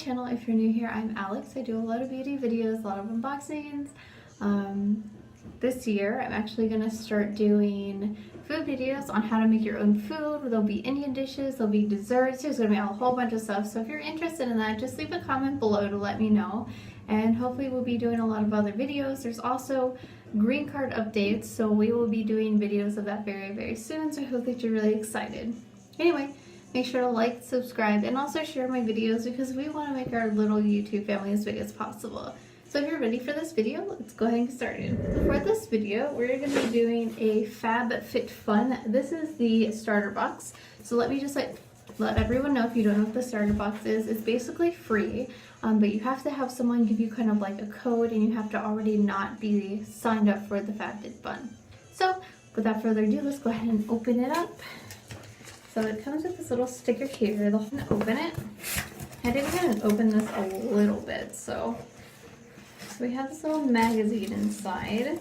channel. If you're new here, I'm Alex. I do a lot of beauty videos, a lot of unboxings. This year I'm actually going to start doing food videos on how to make your own food. There'll be Indian dishes, there'll be desserts, there's going to be a whole bunch of stuff. So if you're interested in that, just leave a comment below to let me know. And hopefully we'll be doing a lot of other videos. There's also green card updates, so we will be doing videos of that very, very soon. So I hope that you're really excited. Anyway, make sure to like, subscribe, and also share my videos because we want to make our little YouTube family as big as possible. So if you're ready for this video, let's go ahead and get started. For this video, we're going to be doing a Fab Fit Fun. This is the starter box. So let me just let everyone know, if you don't know what the starter box is, it's basically free, but you have to have someone give you kind of like a code, and you have to already not be signed up for the Fab Fit Fun. So without further ado, let's go ahead and open it up. So it comes with this little sticker here. They'll open it. I did go ahead and open this a little bit. So we have this little magazine inside.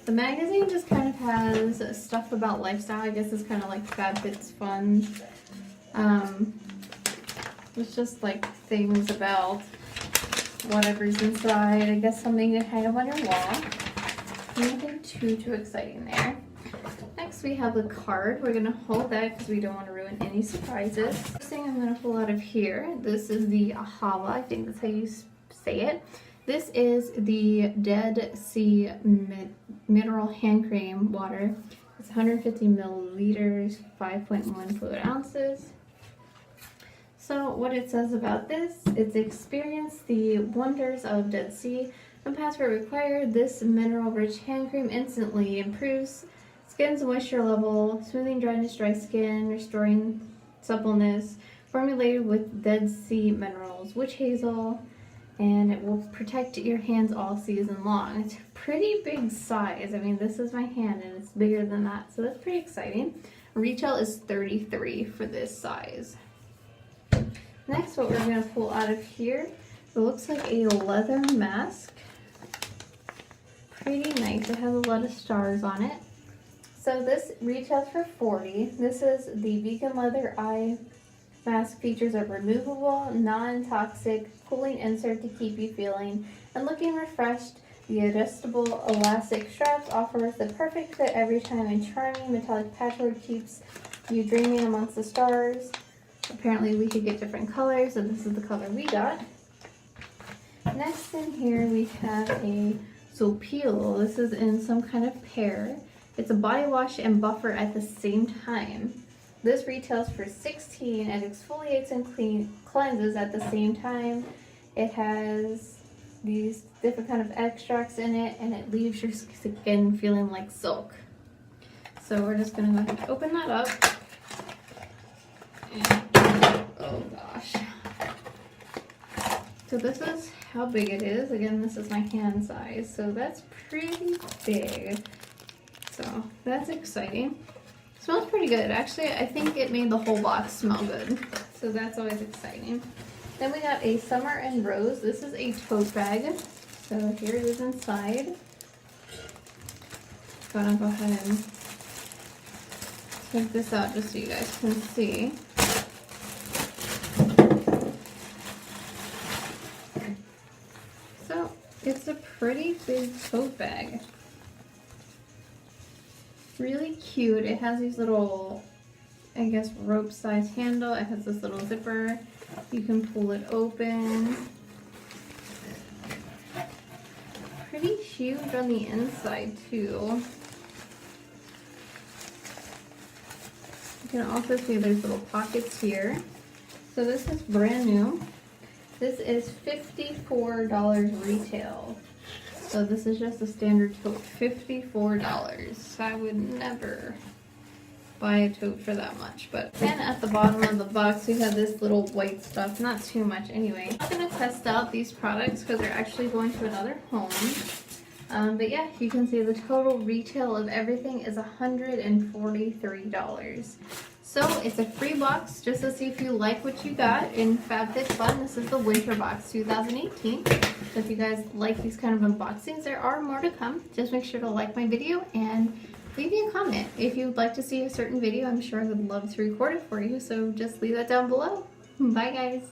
The magazine just kind of has stuff about lifestyle. I guess it's kind of like Fab Fit Fun. It's just like things about whatever's inside. I guess something to hang up on your wall. Nothing too exciting there. Next we have the card. We're going to hold that because we don't want to ruin any surprises. First thing I'm going to pull out of here, this is the Ahava, I think that's how you say it. This is the Dead Sea Mineral Hand Cream Water. It's 150 milliliters, 5.1 fluid ounces. So what it says about this, it's experience the wonders of Dead Sea. No password required. This mineral-rich hand cream instantly improves skin's moisture level, smoothing dryness, dry skin, restoring suppleness, formulated with Dead Sea minerals, witch hazel, and it will protect your hands all season long. It's a pretty big size. I mean, this is my hand and it's bigger than that, so that's pretty exciting. Retail is $33 for this size. Next, what we're going to pull out of here, it looks like a leather mask. Pretty nice. It has a lot of stars on it. So this retails for $40. This is the vegan leather eye mask. Features a removable, non-toxic cooling insert to keep you feeling and looking refreshed. The adjustable elastic straps offers the perfect fit every time, and charming metallic patchwork keeps you dreaming amongst the stars. Apparently we could get different colors, and this is the color we got. Next in here we have a Sopil. This is in some kind of pear. It's a body wash and buffer at the same time. This retails for $16 and exfoliates and cleanses at the same time. It has these different kind of extracts in it, and it leaves your skin feeling like silk. So we're just going to go ahead and open that up. And, oh gosh. So this is how big it is. Again, this is my hand size, so that's pretty big. So that's exciting. Smells pretty good. Actually, I think it made the whole box smell good. So that's always exciting. Then we got a Summer and Rose. This is a tote bag. So here it is inside. Gonna go ahead and take this out just so you guys can see. So it's a pretty big tote bag. Really cute. It has these little, I guess, rope size handle. It has this little zipper. You can pull it open. Pretty huge on the inside too. You can also see there's little pockets here. So this is brand new. This is $54 retail. So this is just a standard tote, $54. I would never buy a tote for that much. But then at the bottom of the box, we have this little white stuff. Not too much anyway. I'm going to test out these products because they're actually going to another home. But yeah, you can see the total retail of everything is $143. So it's a free box just to see if you like what you got in Fab Fit Fun. This is the Winter Box 2018. So if you guys like these kind of unboxings, there are more to come. Just make sure to like my video and leave me a comment. If you'd like to see a certain video, I'm sure I would love to record it for you. So just leave that down below. Bye guys.